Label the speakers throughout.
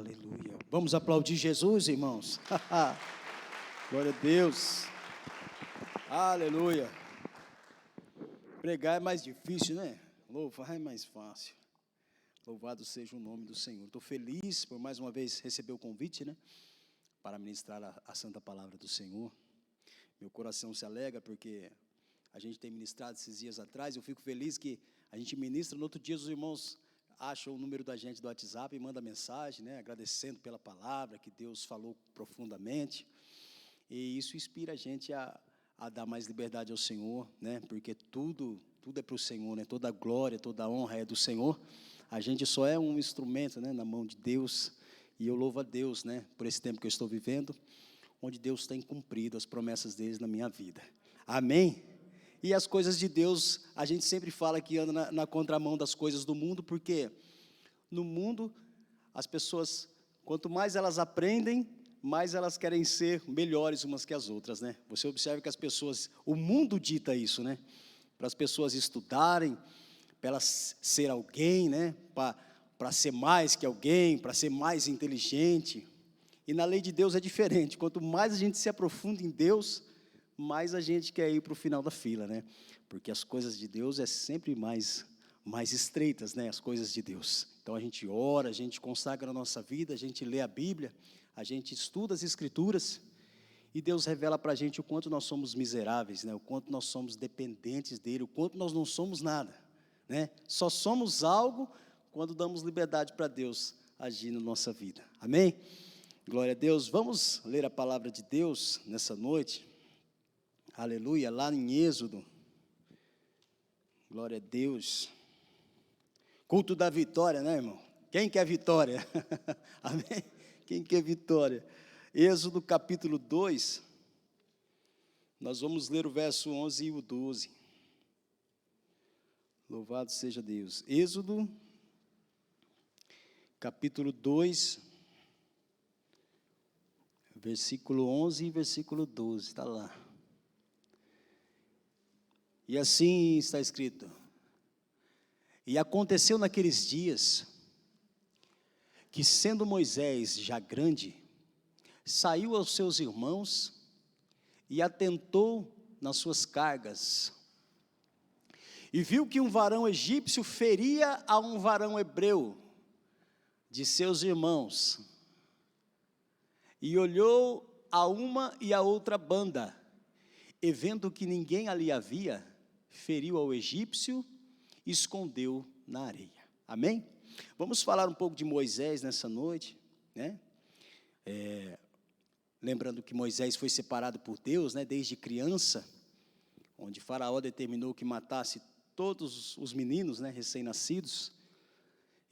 Speaker 1: Aleluia. Vamos aplaudir Jesus, irmãos. Glória a Deus. Aleluia. Pregar é mais difícil, né? Louvar é mais fácil. Louvado seja o nome do Senhor. Estou feliz por mais uma vez receber o convite, né? Para ministrar a santa palavra do Senhor. Meu coração se alegra porque a gente tem ministrado esses dias atrás. Eu fico feliz que a gente ministra. No outro dia os irmãos acham o número da gente do WhatsApp e mandam mensagem, né? Agradecendo pela palavra que Deus falou profundamente. E isso inspira a gente a dar mais liberdade ao Senhor, né? Porque tudo é para o Senhor, né? Toda a glória, toda a honra é do Senhor. A gente só é um instrumento, né, na mão de Deus. E eu louvo a Deus, né, por esse tempo que eu estou vivendo, onde Deus tem cumprido as promessas dele na minha vida. Amém? E as coisas de Deus, a gente sempre fala que anda na contramão das coisas do mundo, porque no mundo, as pessoas, quanto mais elas aprendem, mais elas querem ser melhores umas que as outras, né? Você observa que as pessoas, o mundo dita isso, né? Para as pessoas estudarem, para elas ser alguém, né? Para ser mais que alguém, para ser mais inteligente. E na lei de Deus é diferente. Quanto mais a gente se aprofunda em Deus, mais a gente quer ir para o final da fila, né? Porque as coisas de Deus é sempre mais estreitas, né? As coisas de Deus. Então a gente ora, a gente consagra a nossa vida, a gente lê a Bíblia, a gente estuda as Escrituras, e Deus revela para a gente o quanto nós somos miseráveis, né? O quanto nós somos dependentes dEle, o quanto nós não somos nada, né? Só somos algo quando damos liberdade para Deus agir na nossa vida. Amém? Glória a Deus. Vamos ler a palavra de Deus nessa noite. Aleluia, lá em Êxodo. Glória a Deus. Culto da vitória, né, irmão? Quem quer vitória? Amém? Quem quer vitória? Êxodo capítulo 2. Nós vamos ler o verso 11 e o 12. Louvado seja Deus. Êxodo capítulo 2, versículo 11 e versículo 12, está lá. E assim está escrito: E aconteceu naqueles dias, que sendo Moisés já grande, saiu aos seus irmãos e atentou nas suas cargas, e viu que um varão egípcio feria a um varão hebreu de seus irmãos, e olhou a uma e a outra banda, e vendo que ninguém ali havia, feriu ao egípcio e escondeu na areia. Amém? Vamos falar um pouco de Moisés nessa noite, né? Lembrando que Moisés foi separado por Deus, né, desde criança, onde Faraó determinou que matasse todos os meninos, né, recém-nascidos.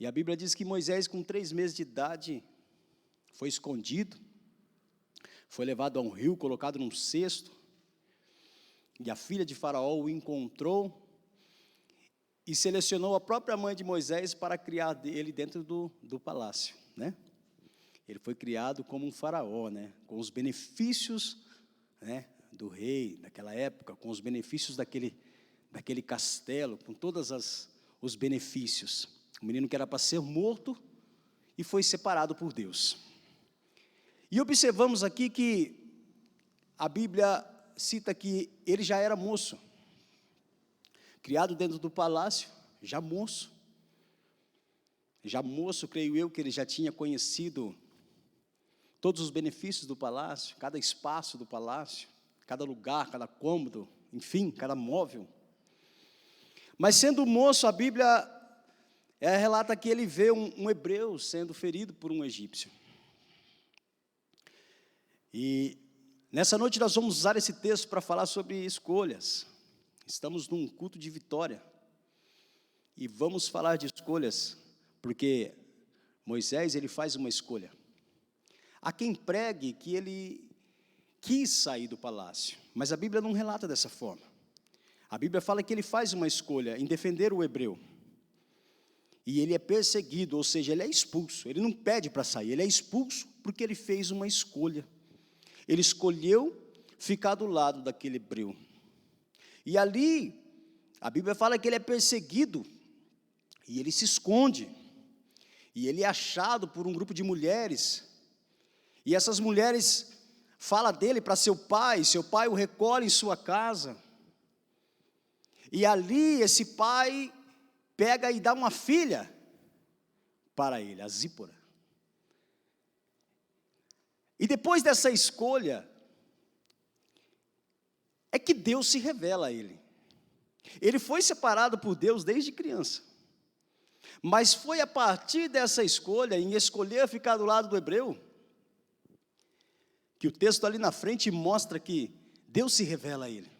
Speaker 1: E a Bíblia diz que Moisés, com 3 meses de idade, foi escondido, foi levado a um rio, colocado num cesto, e a filha de Faraó o encontrou e selecionou a própria mãe de Moisés para criar ele dentro do palácio, né? Ele foi criado como um faraó, né? Com os benefícios, né, do rei naquela época, com os benefícios daquele castelo, com todos os benefícios. O menino que era para ser morto e foi separado por Deus. E observamos aqui que a Bíblia cita que ele já era moço, criado dentro do palácio, já moço, creio eu que ele já tinha conhecido todos os benefícios do palácio, cada espaço do palácio, cada lugar, cada cômodo, enfim, cada móvel. Mas sendo moço, a Bíblia relata que ele vê um hebreu sendo ferido por um egípcio. E nessa noite nós vamos usar esse texto para falar sobre escolhas. Estamos num culto de vitória. E vamos falar de escolhas, porque Moisés, ele faz uma escolha. Há quem pregue que ele quis sair do palácio, mas a Bíblia não relata dessa forma. A Bíblia fala que ele faz uma escolha em defender o hebreu. E ele é perseguido, ou seja, ele é expulso. Ele não pede para sair, ele é expulso porque ele fez uma escolha. Ele escolheu ficar do lado daquele hebreu. E ali, a Bíblia fala que ele é perseguido, e ele se esconde. E ele é achado por um grupo de mulheres. E essas mulheres falam dele para seu pai o recolhe em sua casa. E ali esse pai pega e dá uma filha para ele, a Zípora. E depois dessa escolha, é que Deus se revela a ele. Ele foi separado por Deus desde criança. Mas foi a partir dessa escolha, em escolher ficar do lado do hebreu, que o texto ali na frente mostra que Deus se revela a ele.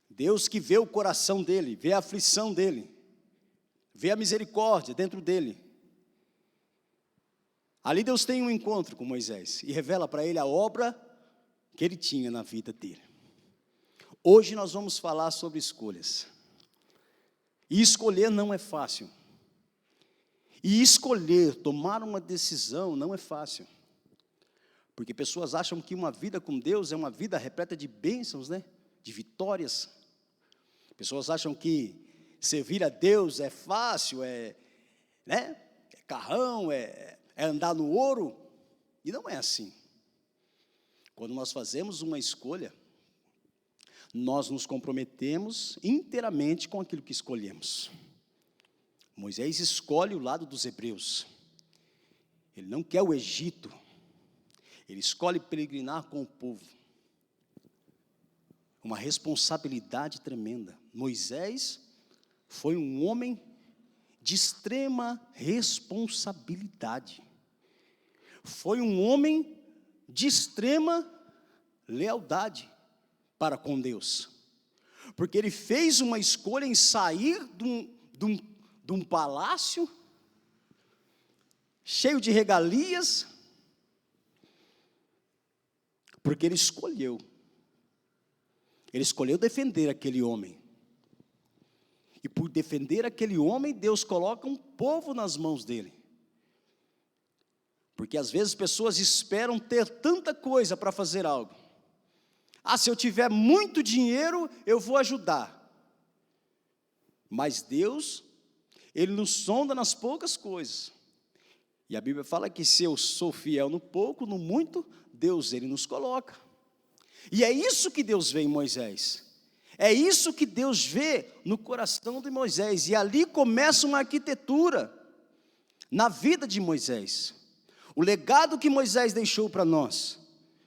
Speaker 1: Deus que vê o coração dele, vê a aflição dele, vê a misericórdia dentro dele. Ali Deus tem um encontro com Moisés e revela para ele a obra que ele tinha na vida dele. Hoje nós vamos falar sobre escolhas. E escolher não é fácil. E escolher, tomar uma decisão não é fácil. Porque pessoas acham que uma vida com Deus é uma vida repleta de bênçãos, né? De vitórias. Pessoas acham que servir a Deus é fácil, né? É carrão, é andar no ouro. E não é assim. Quando nós fazemos uma escolha, nós nos comprometemos inteiramente com aquilo que escolhemos. Moisés escolhe o lado dos hebreus. Ele não quer o Egito. Ele escolhe peregrinar com o povo. Uma responsabilidade tremenda. Moisés foi um homem de extrema responsabilidade. Foi um homem de extrema lealdade para com Deus. Porque ele fez uma escolha em sair de um palácio cheio de regalias, porque ele escolheu defender aquele homem. E por defender aquele homem, Deus coloca um povo nas mãos dele. Porque às vezes pessoas esperam ter tanta coisa para fazer algo. Se eu tiver muito dinheiro, eu vou ajudar. Mas Deus, Ele nos sonda nas poucas coisas. E a Bíblia fala que se eu sou fiel no pouco, no muito, Deus, Ele nos coloca. E é isso que Deus vê em Moisés. É isso que Deus vê no coração de Moisés. E ali começa uma arquitetura na vida de Moisés. O legado que Moisés deixou para nós,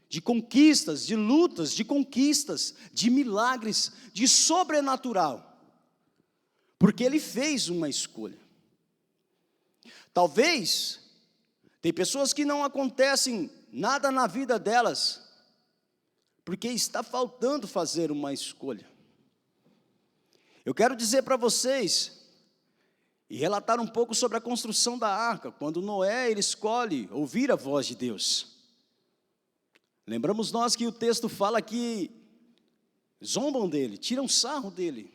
Speaker 1: de conquistas, de lutas, de conquistas, de milagres, de sobrenatural. Porque ele fez uma escolha. Talvez, tem pessoas que não acontecem nada na vida delas, porque está faltando fazer uma escolha. Eu quero dizer para vocês, e relatar um pouco sobre a construção da arca, quando Noé ele escolhe ouvir a voz de Deus. Lembramos nós que o texto fala que zombam dele, tiram sarro dele.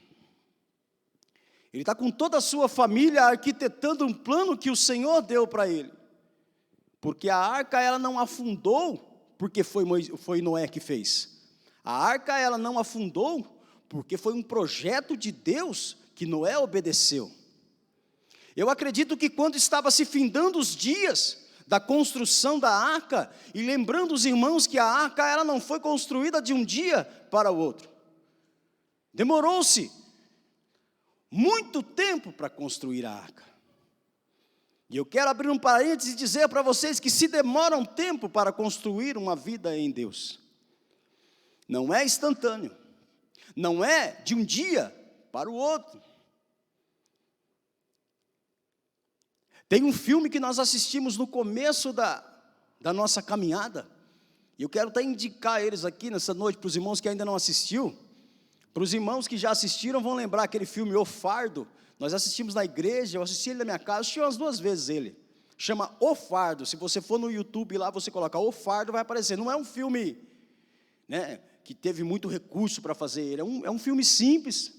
Speaker 1: Ele está com toda a sua família arquitetando um plano que o Senhor deu para ele. Porque a arca ela não afundou, porque foi Noé que fez. A arca ela não afundou, porque foi um projeto de Deus que Noé obedeceu. Eu acredito que quando estava se findando os dias da construção da arca, e lembrando os irmãos que a arca ela não foi construída de um dia para o outro. Demorou-se muito tempo para construir a arca. E eu quero abrir um parênteses e dizer para vocês que se demora um tempo para construir uma vida em Deus, não é instantâneo, não é de um dia para o outro. Tem um filme que nós assistimos no começo da nossa caminhada, e eu quero até indicar eles aqui nessa noite, para os irmãos que ainda não assistiu. Para os irmãos que já assistiram, vão lembrar aquele filme O Fardo. Nós assistimos na igreja, eu assisti ele na minha casa, assisti umas 2 vezes ele. Chama O Fardo, se você for no YouTube lá, você coloca O Fardo, vai aparecer. Não é um filme, né, que teve muito recurso para fazer ele, é um filme simples,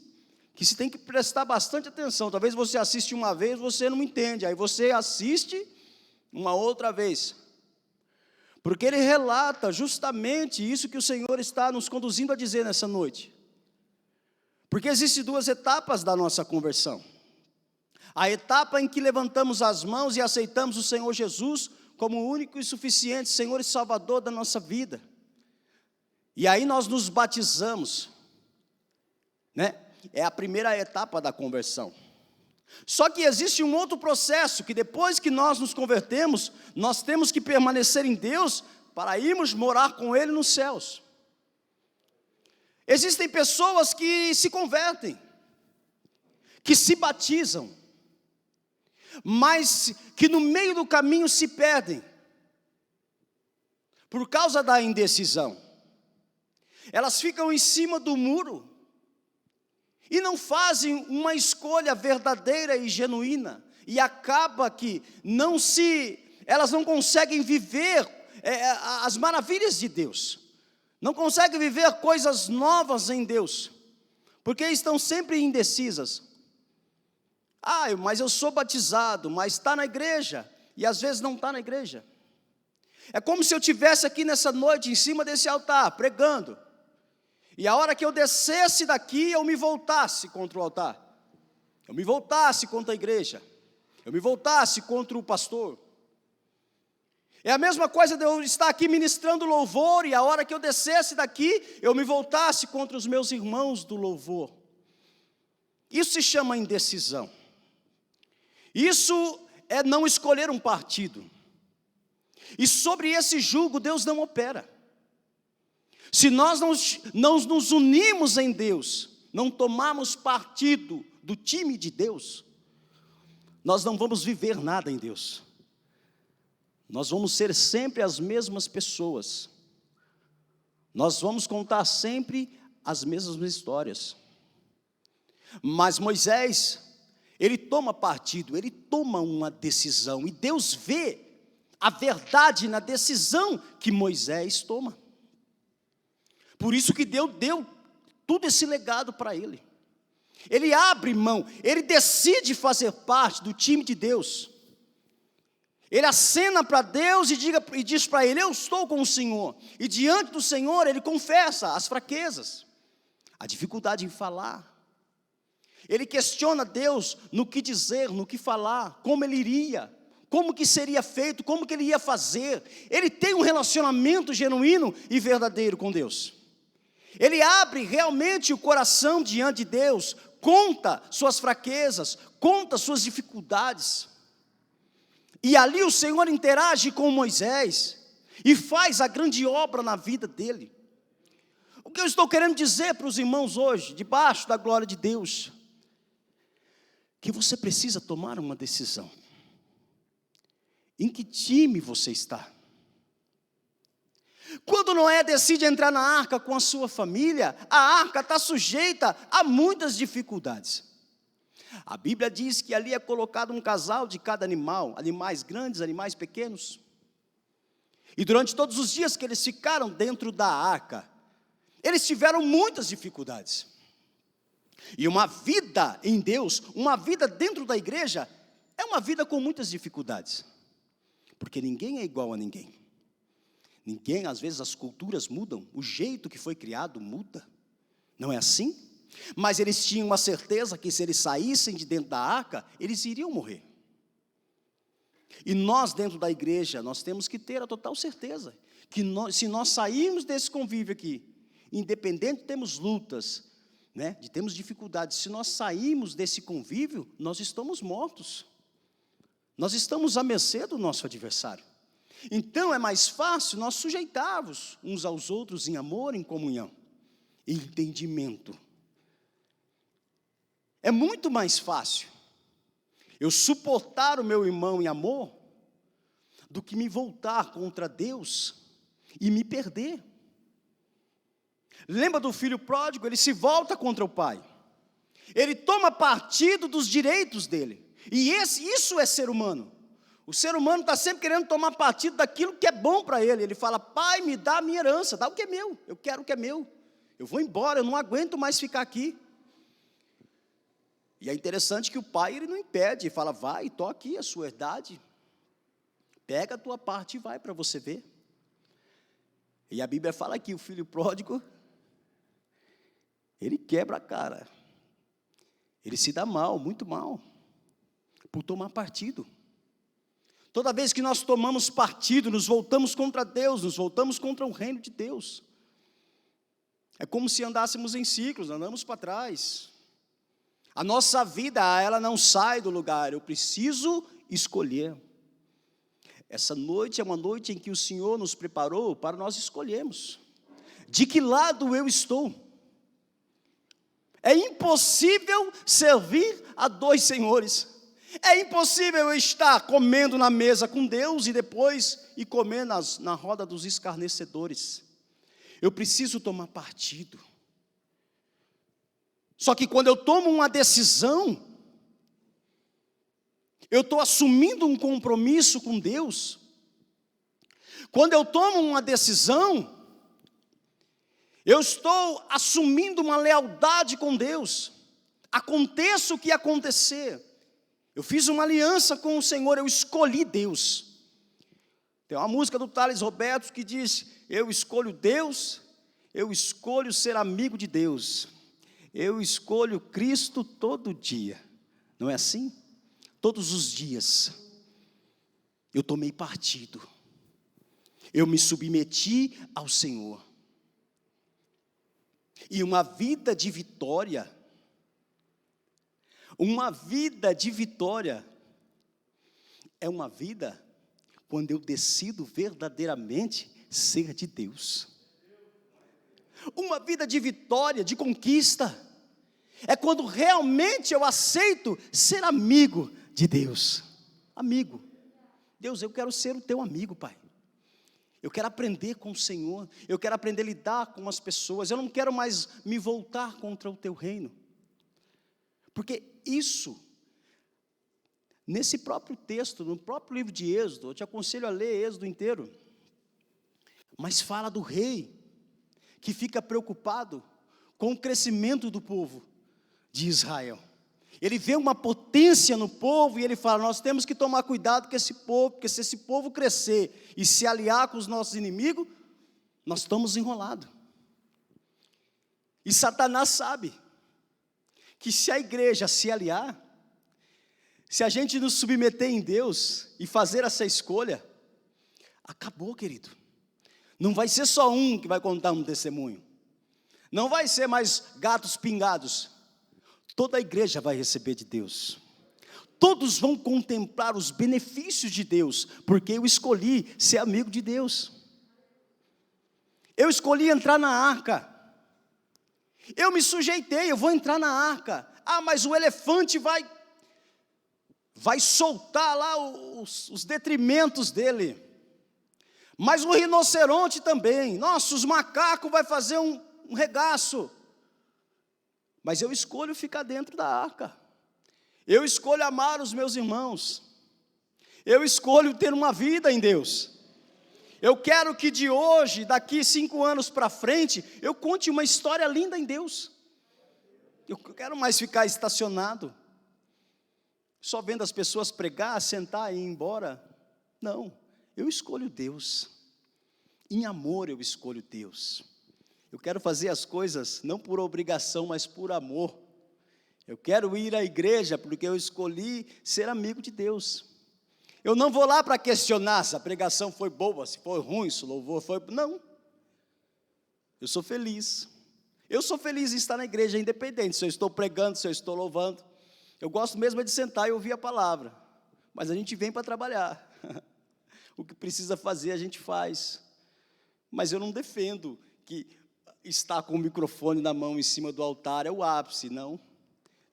Speaker 1: que se tem que prestar bastante atenção. Talvez você assiste uma vez, você não entende, aí você assiste uma outra vez, porque ele relata justamente isso que o Senhor está nos conduzindo a dizer nessa noite. Porque existem 2 etapas da nossa conversão. A etapa em que levantamos as mãos e aceitamos o Senhor Jesus como o único e suficiente Senhor e Salvador da nossa vida. E aí nós nos batizamos, né? É a primeira etapa da conversão. Só que existe um outro processo, que depois que nós nos convertemos, nós temos que permanecer em Deus para irmos morar com Ele nos céus. Existem pessoas que se convertem, que se batizam, mas que no meio do caminho se perdem, por causa da indecisão. Elas ficam em cima do muro, e não fazem uma escolha verdadeira e genuína, e acaba que elas não conseguem viver as maravilhas de Deus, não conseguem viver coisas novas em Deus, porque estão sempre indecisas. Mas eu sou batizado, mas está na igreja, e às vezes não está na igreja. É como se eu estivesse aqui nessa noite, em cima desse altar, pregando, e a hora que eu descesse daqui, eu me voltasse contra o altar, eu me voltasse contra a igreja, eu me voltasse contra o pastor. É a mesma coisa de eu estar aqui ministrando louvor, e a hora que eu descesse daqui, eu me voltasse contra os meus irmãos do louvor. Isso se chama indecisão. Isso é não escolher um partido. E sobre esse jugo Deus não opera. Se nós não nos unimos em Deus, não tomarmos partido do time de Deus, nós não vamos viver nada em Deus. Nós vamos ser sempre as mesmas pessoas. Nós vamos contar sempre as mesmas histórias. Mas Moisés, ele toma partido, ele toma uma decisão, e Deus vê a verdade na decisão que Moisés toma. Por isso que Deus deu todo esse legado para ele. Ele abre mão, ele decide fazer parte do time de Deus. Ele acena para Deus e diz para ele: eu estou com o Senhor. E diante do Senhor ele confessa as fraquezas, a dificuldade em falar. Ele questiona Deus no que dizer, no que falar, como ele iria, como que seria feito, como que ele ia fazer. Ele tem um relacionamento genuíno e verdadeiro com Deus. Ele abre realmente o coração diante de Deus, conta suas fraquezas, conta suas dificuldades. E ali o Senhor interage com Moisés e faz a grande obra na vida dele. O que eu estou querendo dizer para os irmãos hoje, debaixo da glória de Deus, que você precisa tomar uma decisão. Em que time você está? Quando Noé decide entrar na arca com a sua família, a arca está sujeita a muitas dificuldades. A Bíblia diz que ali é colocado um casal de cada animal, animais grandes, animais pequenos. E durante todos os dias que eles ficaram dentro da arca, eles tiveram muitas dificuldades. E uma vida em Deus, uma vida dentro da igreja, é uma vida com muitas dificuldades. Porque ninguém é igual a ninguém. Ninguém, às vezes as culturas mudam, o jeito que foi criado muda. Não é assim? Mas eles tinham uma certeza que se eles saíssem de dentro da arca, eles iriam morrer. E nós dentro da igreja, nós temos que ter a total certeza, que se nós sairmos desse convívio aqui, independente de termos lutas, né, de termos dificuldades, se nós sairmos desse convívio, nós estamos mortos. Nós estamos à mercê do nosso adversário. Então é mais fácil nós sujeitarmos uns aos outros em amor, em comunhão, em entendimento. É muito mais fácil eu suportar o meu irmão em amor do que me voltar contra Deus e me perder. Lembra do filho pródigo? Ele se volta contra o pai. Ele toma partido dos direitos dele. E isso é ser humano. O ser humano está sempre querendo tomar partido daquilo que é bom para ele. Ele fala: pai, me dá a minha herança, dá o que é meu, eu quero o que é meu. Eu vou embora, eu não aguento mais ficar aqui. E é interessante que o pai, ele não impede, ele fala: vai, toca aqui a sua herdade, pega a tua parte e vai para você ver. E a Bíblia fala que o filho pródigo, ele quebra a cara, ele se dá mal, muito mal. por tomar partido. Toda vez que nós tomamos partido, nos voltamos contra Deus, nos voltamos contra o reino de Deus. É como se andássemos em ciclos, andamos para trás. A nossa vida, ela não sai do lugar, eu preciso escolher. Essa noite é uma noite em que o Senhor nos preparou para nós escolhermos. De que lado eu estou? É impossível servir a dois senhores. É impossível eu estar comendo na mesa com Deus e depois ir comer na roda dos escarnecedores. Eu preciso tomar partido. Só que quando eu tomo uma decisão, eu estou assumindo um compromisso com Deus. Quando eu tomo uma decisão, eu estou assumindo uma lealdade com Deus. Aconteça o que acontecer, eu fiz uma aliança com o Senhor, eu escolhi Deus. Tem uma música do Thales Roberto que diz: eu escolho Deus, eu escolho ser amigo de Deus, eu escolho Cristo todo dia. Não é assim? Todos os dias, eu tomei partido, eu me submeti ao Senhor. E uma vida de vitória, é uma vida quando eu decido verdadeiramente ser de Deus. Uma vida de vitória, de conquista, é quando realmente eu aceito ser amigo de Deus. Amigo. Deus, eu quero ser o teu amigo, Pai. Eu quero aprender com o Senhor, eu quero aprender a lidar com as pessoas, eu não quero mais me voltar contra o teu reino. Porque isso, nesse próprio texto, no próprio livro de Êxodo, eu te aconselho a ler Êxodo inteiro, mas fala do rei, que fica preocupado com o crescimento do povo de Israel. Ele vê uma potência no povo e ele fala: nós temos que tomar cuidado com esse povo, porque se esse povo crescer e se aliar com os nossos inimigos, nós estamos enrolados. E Satanás sabe que se a igreja se aliar, se a gente nos submeter em Deus e fazer essa escolha, acabou, querido. Não vai ser só um que vai contar um testemunho, não vai ser mais gatos pingados. Toda a igreja vai receber de Deus. Todos vão contemplar os benefícios de Deus, porque eu escolhi ser amigo de Deus. Eu escolhi entrar na arca. Eu me sujeitei, eu vou entrar na arca. Ah, mas o elefante vai soltar lá os detrimentos dele. Mas o rinoceronte também. Nossa, os macacos vai fazer um regaço. Mas eu escolho ficar dentro da arca. Eu escolho amar os meus irmãos. Eu escolho ter uma vida em Deus. Eu quero que de hoje, daqui 5 anos para frente, eu conte uma história linda em Deus. Eu quero mais ficar estacionado, só vendo as pessoas pregar, sentar e ir embora. Não, eu escolho Deus. Em amor eu escolho Deus. Eu quero fazer as coisas não por obrigação, mas por amor. Eu quero ir à igreja porque eu escolhi ser amigo de Deus. Eu não vou lá para questionar se a pregação foi boa, se foi ruim, se o louvor foi... Não. Eu sou feliz. Eu sou feliz em estar na igreja, independente se eu estou pregando, se eu estou louvando. Eu gosto mesmo de sentar e ouvir a palavra. Mas a gente vem para trabalhar. O que precisa fazer, a gente faz. Mas eu não defendo que estar com o microfone na mão em cima do altar é o ápice, não.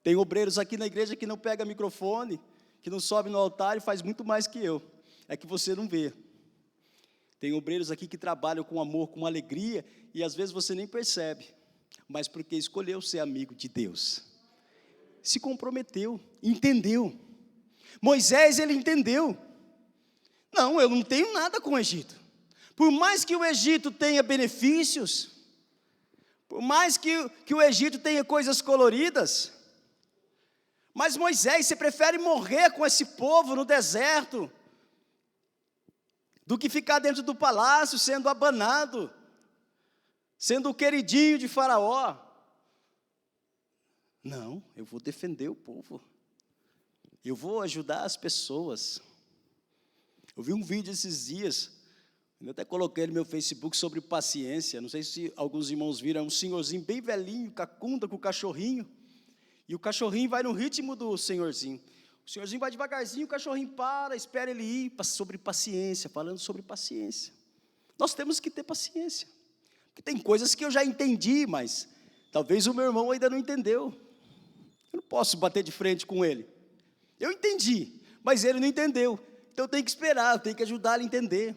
Speaker 1: Tem obreiros aqui na igreja que não pega microfone, que não sobe no altar e faz muito mais que eu. É que você não vê. Tem obreiros aqui que trabalham com amor, com alegria, e às vezes você nem percebe, mas porque escolheu ser amigo de Deus. Se comprometeu, entendeu. Moisés, ele entendeu. Não, eu não tenho nada com o Egito. Por mais que o Egito tenha benefícios, por mais que o Egito tenha coisas coloridas, mas Moisés, você prefere morrer com esse povo no deserto, do que ficar dentro do palácio, sendo abanado, sendo o queridinho de Faraó. Não, eu vou defender o povo. Eu vou ajudar as pessoas. Eu vi um vídeo esses dias, eu até coloquei no meu Facebook sobre paciência. Não sei se alguns irmãos viram, é um senhorzinho bem velhinho, cacunda, com o cachorrinho. E o cachorrinho vai no ritmo do senhorzinho. O senhorzinho vai devagarzinho, o cachorrinho para, espera ele ir, sobre paciência, falando sobre paciência. Nós temos que ter paciência. Porque tem coisas que eu já entendi, mas talvez o meu irmão ainda não entendeu. Eu não posso bater de frente com ele. Eu entendi, mas ele não entendeu. Então eu tenho que esperar, eu tenho que ajudar ele a entender.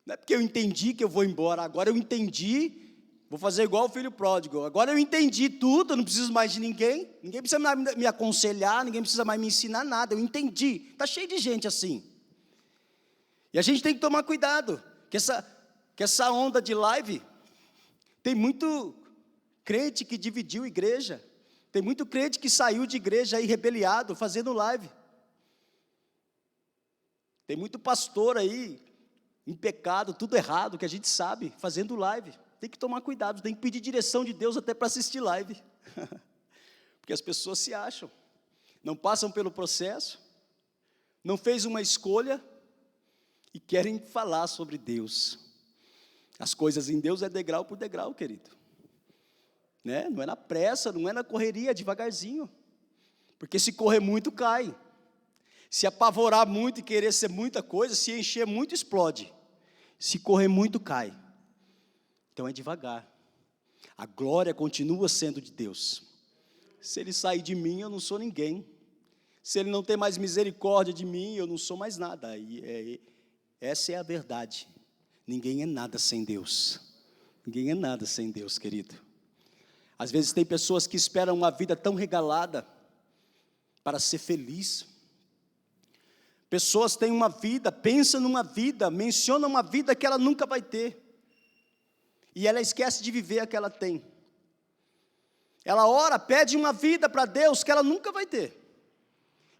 Speaker 1: Não é porque eu entendi que eu vou embora, agora eu entendi, vou fazer igual o filho pródigo. Agora eu entendi tudo, eu não preciso mais de ninguém. Ninguém precisa me aconselhar, ninguém precisa mais me ensinar nada. Eu entendi. Está cheio de gente assim. E a gente tem que tomar cuidado, que essa onda de live, tem muito crente que dividiu a igreja. Tem muito crente que saiu de igreja aí rebeliado, fazendo live. Tem muito pastor aí, em pecado, tudo errado, que a gente sabe, fazendo live. Tem que tomar cuidado, tem que pedir direção de Deus até para assistir live. Porque as pessoas se acham, não passam pelo processo, não fez uma escolha e querem falar sobre Deus. As coisas em Deus é degrau por degrau, querido. Né? Não é na pressa, não é na correria, é devagarzinho. Porque se correr muito, cai. Se apavorar muito e querer ser muita coisa, se encher muito, explode. Se correr muito, cai. Então é devagar. A glória continua sendo de Deus. Se Ele sair de mim, eu não sou ninguém. Se Ele não tem mais misericórdia de mim, eu não sou mais nada. Essa é a verdade. Ninguém é nada sem Deus. Ninguém é nada sem Deus, querido. Às vezes tem pessoas que esperam uma vida tão regalada para ser feliz. Pessoas têm uma vida, pensam numa vida, mencionam uma vida que ela nunca vai ter. E ela esquece de viver a que ela tem. Ela ora, pede uma vida para Deus que ela nunca vai ter.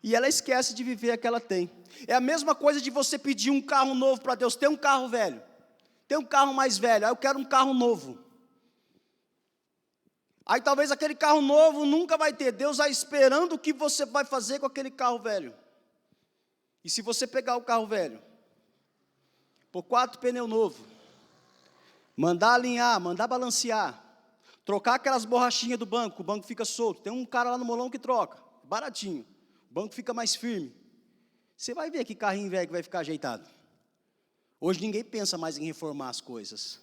Speaker 1: E ela esquece de viver a que ela tem. É a mesma coisa de você pedir um carro novo para Deus. Tem um carro velho, tem um carro mais velho, aí eu quero um carro novo. Aí talvez aquele carro novo nunca vai ter. Deus está esperando o que você vai fazer com aquele carro velho. E se você pegar o carro velho, pôr 4 pneus novos, mandar alinhar, mandar balancear, trocar aquelas borrachinhas do banco, o banco fica solto. Tem um cara lá no Molão que troca, baratinho. O banco fica mais firme. Você vai ver que carrinho velho que vai ficar ajeitado. Hoje ninguém pensa mais em reformar as coisas.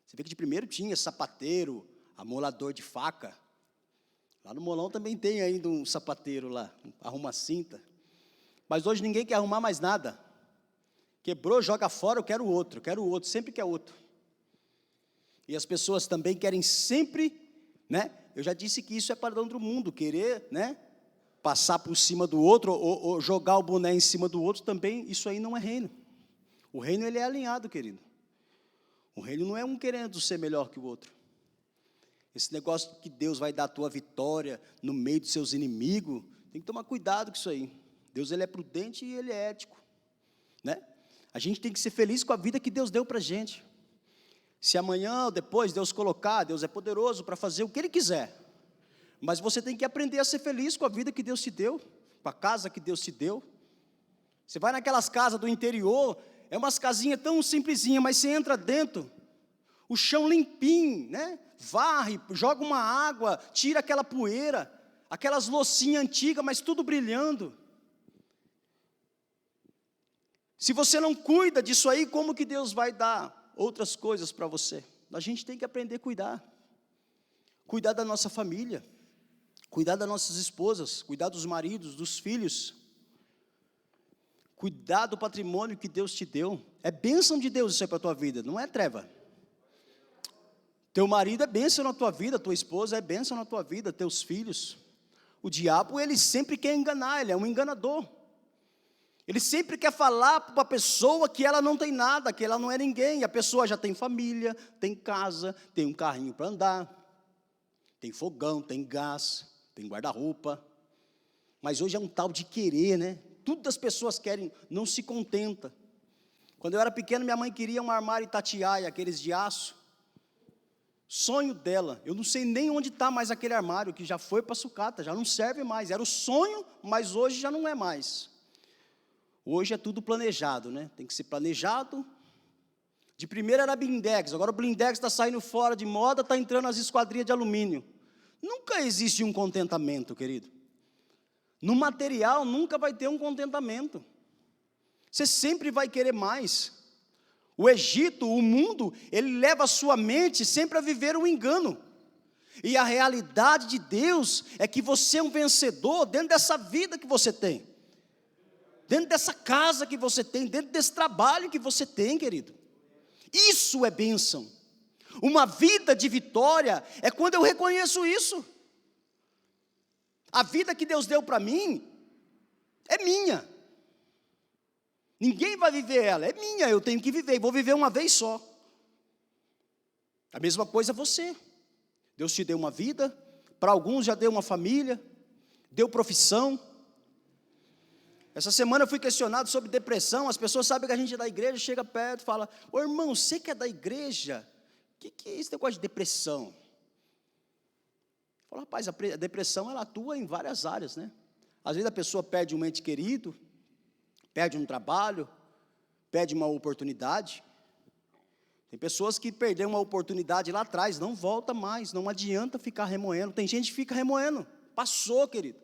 Speaker 1: Você vê que de primeiro tinha sapateiro, amolador de faca. Lá no Molão também tem ainda um sapateiro lá, arruma cinta. Mas hoje ninguém quer arrumar mais nada. Quebrou, joga fora, eu quero outro, sempre quer outro. E as pessoas também querem sempre, né? Eu já disse que isso é padrão do mundo, querer, né? Passar por cima do outro, ou jogar o boné em cima do outro também, isso aí não é reino. O reino, ele é alinhado, querido. O reino não é um querendo ser melhor que o outro. Esse negócio que Deus vai dar a tua vitória no meio dos seus inimigos, tem que tomar cuidado com isso aí. Deus, ele é prudente e ele é ético, né? A gente tem que ser feliz com a vida que Deus deu para a gente. Se amanhã ou depois Deus colocar, Deus é poderoso para fazer o que Ele quiser. Mas você tem que aprender a ser feliz com a vida que Deus te deu, com a casa que Deus te deu. Você vai naquelas casas do interior, é umas casinhas tão simplesinhas, mas você entra dentro, o chão limpinho, né? Varre, joga uma água, tira aquela poeira, aquelas loucinhas antigas, mas tudo brilhando. Se você não cuida disso aí, como que Deus vai dar outras coisas para você? A gente tem que aprender a cuidar. Cuidar da nossa família, cuidar das nossas esposas, cuidar dos maridos, dos filhos. Cuidar do patrimônio que Deus te deu. É bênção de Deus isso aí para a tua vida, não é treva. Teu marido é bênção na tua vida, tua esposa é bênção na tua vida, teus filhos. O diabo, ele sempre quer enganar, ele é um enganador. Ele sempre quer falar para a pessoa que ela não tem nada, que ela não é ninguém. A pessoa já tem família, tem casa, tem um carrinho para andar, tem fogão, tem gás, tem guarda-roupa. Mas hoje é um tal de querer, né? Tudo as pessoas querem, não se contenta. Quando eu era pequeno, minha mãe queria um armário Itatiaia, aqueles de aço. Sonho dela, eu não sei nem onde está mais aquele armário, que já foi para sucata, já não serve mais. Era o sonho, mas hoje já não é mais. Hoje é tudo planejado, né? Tem que ser planejado. De primeiro era blindex, agora o blindex está saindo fora de moda, está entrando as esquadrias de alumínio. Nunca existe um contentamento, querido. No material nunca vai ter um contentamento. Você sempre vai querer mais. O Egito, o mundo, ele leva a sua mente sempre a viver um engano. E a realidade de Deus é que você é um vencedor dentro dessa vida que você tem. Dentro dessa casa que você tem, dentro desse trabalho que você tem, querido. Isso é bênção. Uma vida de vitória é quando eu reconheço isso. A vida que Deus deu para mim é minha. Ninguém vai viver ela, é minha, eu tenho que viver, e vou viver uma vez só. A mesma coisa você. Deus te deu uma vida, para alguns já deu uma família, deu profissão. Essa semana eu fui questionado sobre depressão. As pessoas sabem que a gente é da igreja, chega perto e fala: ô irmão, você que é da igreja, o que é esse negócio de depressão? Eu falo: rapaz, a depressão ela atua em várias áreas, né? Às vezes a pessoa perde um ente querido, perde um trabalho, perde uma oportunidade. Tem pessoas que perderam uma oportunidade lá atrás, não volta mais, não adianta ficar remoendo. Tem gente que fica remoendo, passou, querido.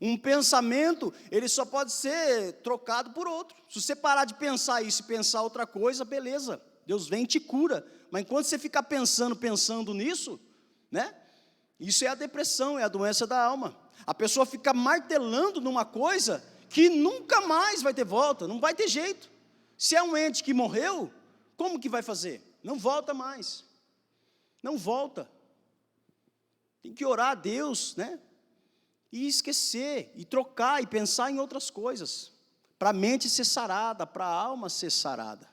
Speaker 1: Um pensamento, ele só pode ser trocado por outro. Se você parar de pensar isso e pensar outra coisa, beleza, Deus vem e te cura. Mas enquanto você ficar pensando nisso, né? Isso é a depressão, é a doença da alma. A pessoa fica martelando numa coisa que nunca mais vai ter volta, não vai ter jeito. Se é um ente que morreu, como que vai fazer? Não volta mais. Não volta. Tem que orar a Deus, né? E esquecer, e trocar, e pensar em outras coisas, para a mente ser sarada, para a alma ser sarada.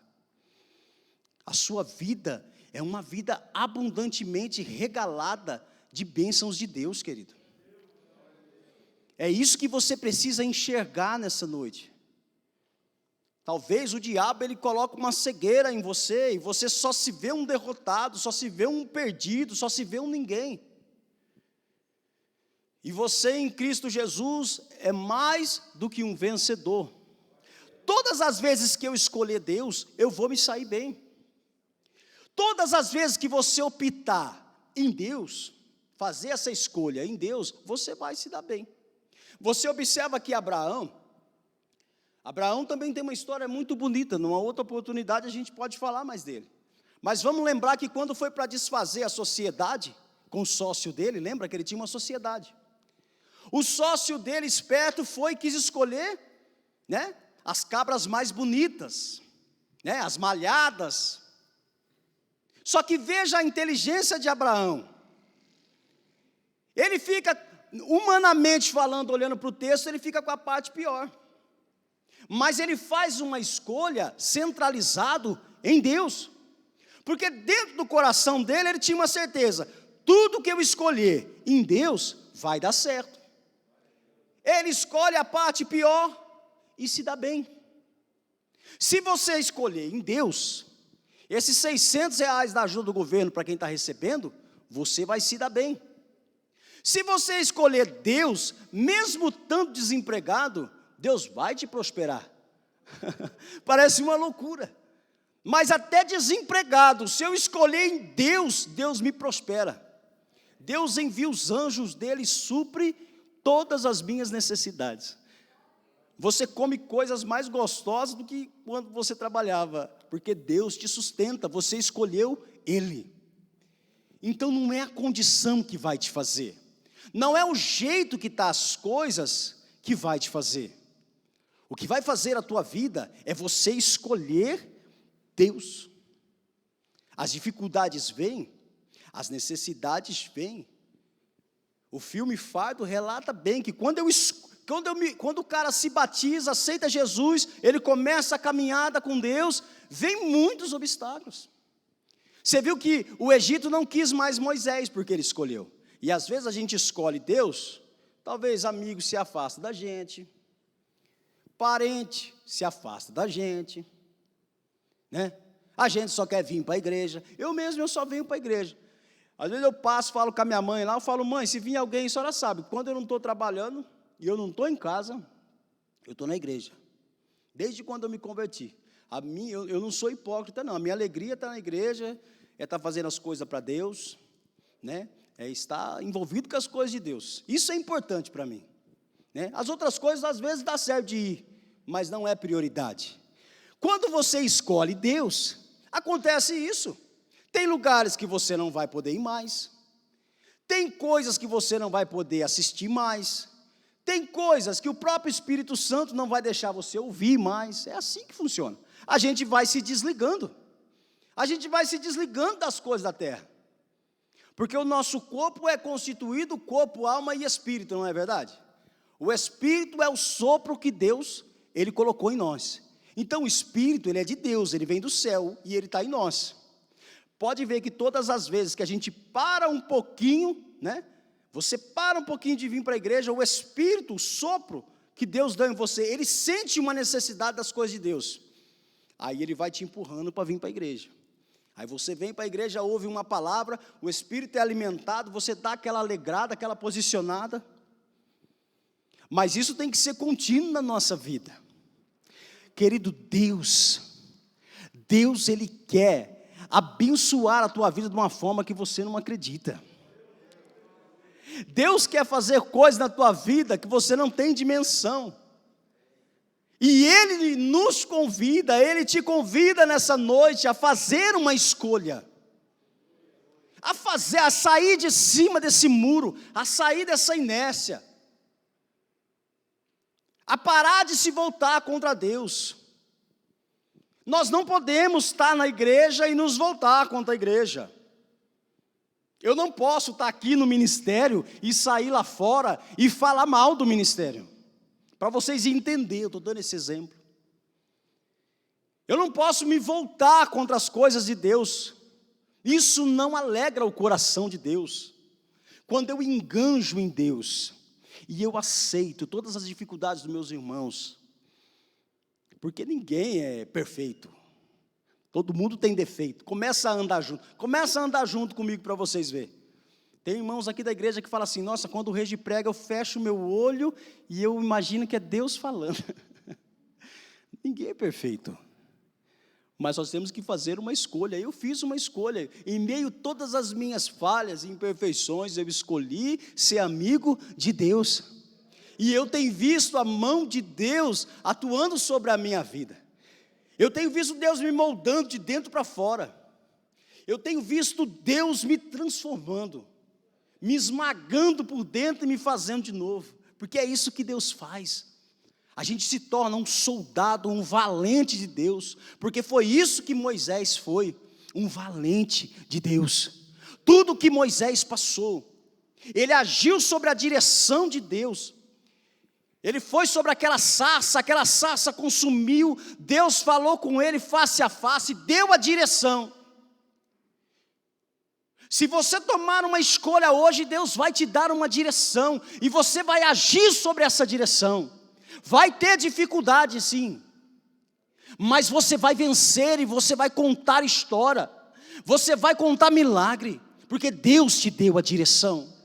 Speaker 1: A sua vida é uma vida abundantemente regalada de bênçãos de Deus, querido. É isso que você precisa enxergar nessa noite. Talvez o diabo ele coloque uma cegueira em você, e você só se vê um derrotado, só se vê um perdido, só se vê um ninguém. E você em Cristo Jesus é mais do que um vencedor. Todas as vezes que eu escolher Deus, eu vou me sair bem. Todas as vezes que você optar em Deus, fazer essa escolha em Deus, você vai se dar bem. Você observa que Abraão também tem uma história muito bonita. Numa outra oportunidade a gente pode falar mais dele. Mas vamos lembrar que quando foi para desfazer a sociedade com o sócio dele, lembra que ele tinha uma sociedade. O sócio dele, esperto, quis escolher, né, as cabras mais bonitas, né, as malhadas. Só que veja a inteligência de Abraão. Ele fica, humanamente falando, olhando para o texto, ele fica com a parte pior. Mas ele faz uma escolha centralizado em Deus. Porque dentro do coração dele, ele tinha uma certeza: tudo que eu escolher em Deus vai dar certo. Ele escolhe a parte pior e se dá bem. Se você escolher em Deus, esses R$600 da ajuda do governo para quem está recebendo, você vai se dar bem. Se você escolher Deus, mesmo estando desempregado, Deus vai te prosperar. Parece uma loucura. Mas até desempregado, se eu escolher em Deus, Deus me prospera. Deus envia os anjos dele e supre todas as minhas necessidades. Você come coisas mais gostosas do que quando você trabalhava, porque Deus te sustenta, você escolheu Ele. Então não é a condição que vai te fazer, não é o jeito que está as coisas que vai te fazer. O que vai fazer a tua vida é você escolher Deus. As dificuldades vêm, as necessidades vêm. O filme Fardo relata bem que quando o cara se batiza, aceita Jesus, ele começa a caminhada com Deus, vem muitos obstáculos. Você viu que o Egito não quis mais Moisés, porque ele escolheu. E às vezes a gente escolhe Deus, talvez amigo se afasta da gente, parente se afasta da gente, né? A gente só quer vir para a igreja. Eu só venho para a igreja. Às vezes eu passo, falo com a minha mãe lá, eu falo, mãe, se vir alguém, a senhora sabe, quando eu não estou trabalhando e eu não estou em casa, eu estou na igreja. Desde quando eu me converti. Eu não sou hipócrita, não. A minha alegria está na igreja, é estar fazendo as coisas para Deus, né? É estar envolvido com as coisas de Deus. Isso é importante para mim, né? As outras coisas, às vezes, dá certo de ir, mas não é prioridade. Quando você escolhe Deus, acontece isso. Tem lugares que você não vai poder ir mais. Tem coisas que você não vai poder assistir mais. Tem coisas que o próprio Espírito Santo não vai deixar você ouvir mais. É assim que funciona. A gente vai se desligando. A gente vai se desligando das coisas da terra. Porque o nosso corpo é constituído corpo, alma e espírito, não é verdade? O espírito é o sopro que Deus, Ele colocou em nós. Então o espírito, ele é de Deus, ele vem do céu e ele está em nós. Pode ver que todas as vezes que a gente para um pouquinho, né? Você para um pouquinho de vir para a igreja, o espírito, o sopro que Deus dá em você, ele sente uma necessidade das coisas de Deus. Aí ele vai te empurrando para vir para a igreja. Aí você vem para a igreja, ouve uma palavra, o espírito é alimentado, você dá aquela alegrada, aquela posicionada. Mas isso tem que ser contínuo na nossa vida. Querido Deus, Ele quer abençoar a tua vida de uma forma que você não acredita. Deus quer fazer coisas na tua vida que você não tem dimensão. E Ele nos convida, Ele te convida nessa noite a fazer uma escolha. A sair de cima desse muro, a sair dessa inércia. A parar de se voltar contra Deus. Nós não podemos estar na igreja e nos voltar contra a igreja. Eu não posso estar aqui no ministério e sair lá fora e falar mal do ministério. Para vocês entenderem, eu estou dando esse exemplo. Eu não posso me voltar contra as coisas de Deus. Isso não alegra o coração de Deus. Quando eu enganjo em Deus e eu aceito todas as dificuldades dos meus irmãos, porque ninguém é perfeito. Todo mundo tem defeito. Começa a andar junto comigo para vocês verem. Tem irmãos aqui da igreja que falam assim, nossa, quando o regi prega eu fecho o meu olho e eu imagino que é Deus falando. Ninguém é perfeito. Mas nós temos que fazer uma escolha. Eu fiz uma escolha. Em meio a todas as minhas falhas e imperfeições, eu escolhi ser amigo de Deus. E eu tenho visto a mão de Deus atuando sobre a minha vida. Eu tenho visto Deus me moldando de dentro para fora. Eu tenho visto Deus me transformando, me esmagando por dentro e me fazendo de novo. Porque é isso que Deus faz. A gente se torna um soldado, um valente de Deus. Porque foi isso que Moisés foi, um valente de Deus. Tudo que Moisés passou, ele agiu sobre a direção de Deus. Ele foi sobre aquela sarça consumiu, Deus falou com ele face a face, deu a direção. Se você tomar uma escolha hoje, Deus vai te dar uma direção, e você vai agir sobre essa direção. Vai ter dificuldade sim, mas você vai vencer e você vai contar história, você vai contar milagre, porque Deus te deu a direção.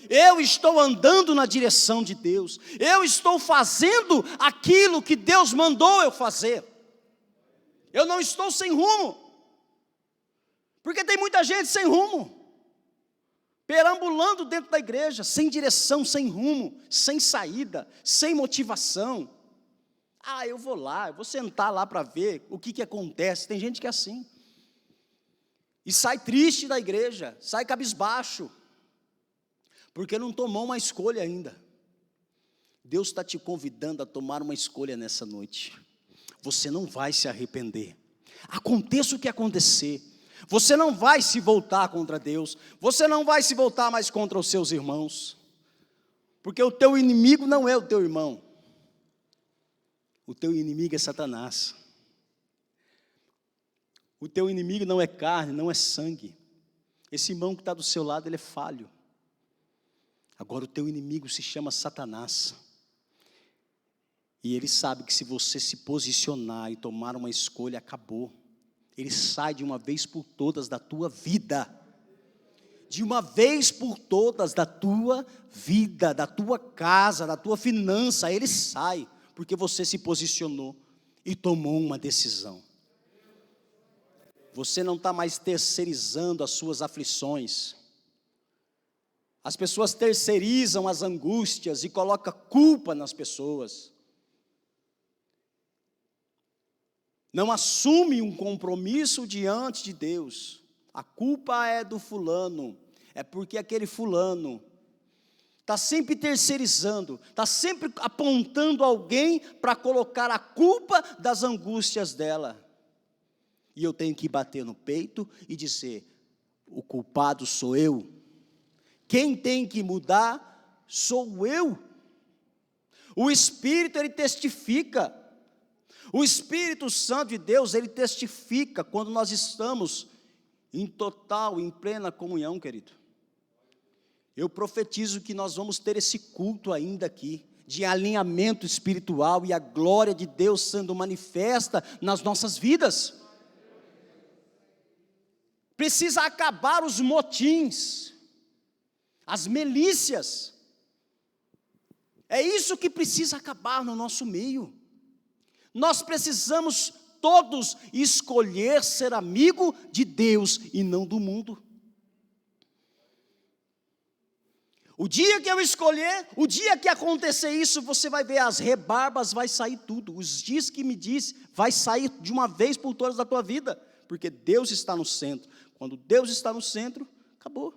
Speaker 1: Eu estou andando na direção de Deus. Eu estou fazendo aquilo que Deus mandou eu fazer. Eu não estou sem rumo. Porque tem muita gente sem rumo. Perambulando dentro da igreja, sem direção, sem rumo, sem saída, sem motivação. Eu vou lá, eu vou sentar lá para ver o que acontece. Tem gente que é assim. E sai triste da igreja, sai cabisbaixo. Porque não tomou uma escolha ainda. Deus está te convidando a tomar uma escolha nessa noite. Você não vai se arrepender. Aconteça o que acontecer. Você não vai se voltar contra Deus. Você não vai se voltar mais contra os seus irmãos. Porque o teu inimigo não é o teu irmão. O teu inimigo é Satanás. O teu inimigo não é carne, não é sangue. Esse irmão que está do seu lado, ele é falho. Agora o teu inimigo se chama Satanás. E ele sabe que se você se posicionar e tomar uma escolha, acabou. Ele sai de uma vez por todas da tua vida. de uma vez por todas da tua vida, da tua casa, da tua finança. Ele sai, porque você se posicionou e tomou uma decisão. Você não está mais terceirizando as suas aflições. As pessoas terceirizam as angústias e colocam culpa nas pessoas. Não assume um compromisso diante de Deus. A culpa é do fulano, é porque aquele fulano está sempre terceirizando, está sempre apontando alguém para colocar a culpa das angústias dela. E eu tenho que bater no peito e dizer: o culpado sou eu. Quem tem que mudar sou eu. O Espírito, ele testifica. O Espírito Santo de Deus, ele testifica quando nós estamos em total, em plena comunhão, querido. Eu profetizo que nós vamos ter esse culto ainda aqui, de alinhamento espiritual e a glória de Deus sendo manifesta nas nossas vidas. Precisa acabar os motins, as milícias. É isso que precisa acabar no nosso meio. Nós precisamos todos escolher ser amigo de Deus e não do mundo. O dia que eu escolher, o dia que acontecer isso, você vai ver as rebarbas, vai sair tudo. Os dias que me disse, vai sair de uma vez por todas da tua vida, porque Deus está no centro. Quando Deus está no centro, acabou.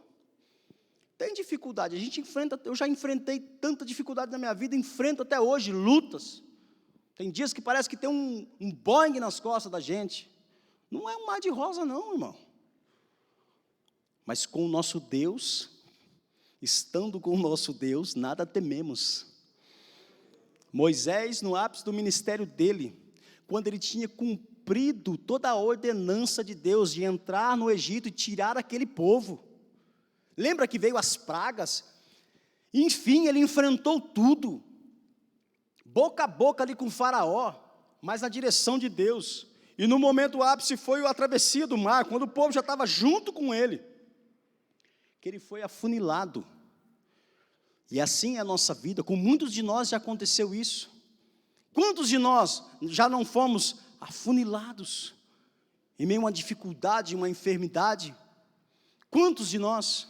Speaker 1: Tem dificuldade, a gente enfrenta, eu já enfrentei tanta dificuldade na minha vida, enfrento até hoje, lutas. Tem dias que parece que tem um Boeing nas costas da gente. Não é um mar de rosa não, irmão. Mas com o nosso Deus, estando com o nosso Deus, nada tememos. Moisés, no ápice do ministério dele, quando ele tinha cumprido toda a ordenança de Deus, de entrar no Egito e tirar aquele povo. Lembra que veio as pragas? Enfim, ele enfrentou tudo. Boca a boca ali com o faraó, mas na direção de Deus. E no momento ápice foi a travessia do mar, quando o povo já estava junto com ele, que ele foi afunilado. E assim é a nossa vida, com muitos de nós já aconteceu isso. Quantos de nós já não fomos afunilados, em meio a uma dificuldade, uma enfermidade? Quantos de nós?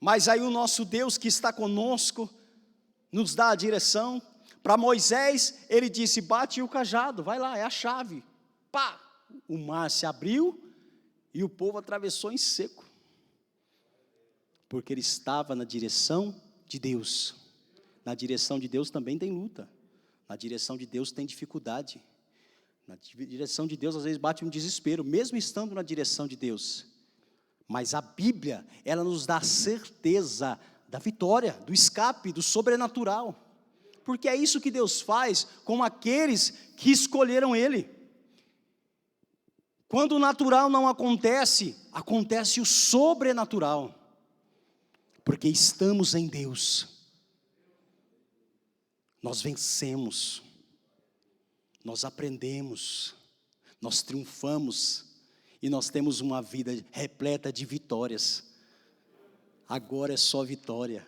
Speaker 1: Mas aí o nosso Deus que está conosco, nos dá a direção. Para Moisés, ele disse: bate o cajado, vai lá, é a chave. Pá! O mar se abriu e o povo atravessou em seco, porque ele estava na direção de Deus. Na direção de Deus também tem luta, na direção de Deus tem dificuldade, na direção de Deus às vezes bate um desespero, mesmo estando na direção de Deus. Mas a Bíblia, ela nos dá a certeza da vitória, do escape, do sobrenatural, porque é isso que Deus faz com aqueles que escolheram Ele. Quando o natural não acontece, acontece o sobrenatural, porque estamos em Deus. Nós vencemos, nós aprendemos, nós triunfamos, e nós temos uma vida repleta de vitórias. Agora é só vitória.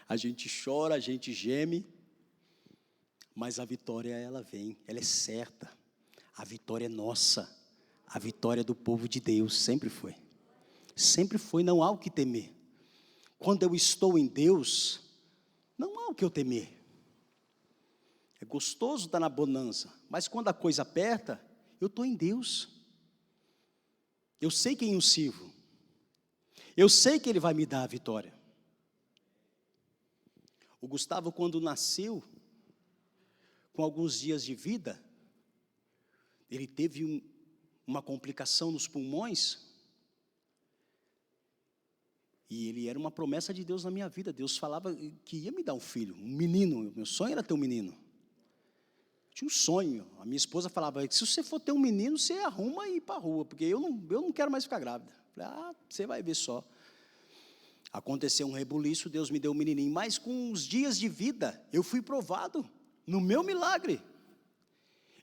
Speaker 1: A gente chora, a gente geme, mas a vitória ela vem, ela é certa. A vitória é nossa, a vitória é do povo de Deus, sempre foi. Sempre foi, não há o que temer. Quando eu estou em Deus, não há o que eu temer. É gostoso estar na bonança, mas quando a coisa aperta, eu estou em Deus. Eu sei quem eu sirvo. Eu sei que Ele vai me dar a vitória. O Gustavo, quando nasceu, com alguns dias de vida, ele teve uma complicação nos pulmões, e ele era uma promessa de Deus na minha vida. Deus falava que ia me dar um filho, um menino. Meu sonho era ter um menino. Eu tinha um sonho. A minha esposa falava: se você for ter um menino, você arruma e ir para a rua, porque eu não quero mais ficar grávida. Eu falei: você vai ver só. Aconteceu um rebuliço, Deus me deu um menininho, mas com uns dias de vida, eu fui provado no meu milagre.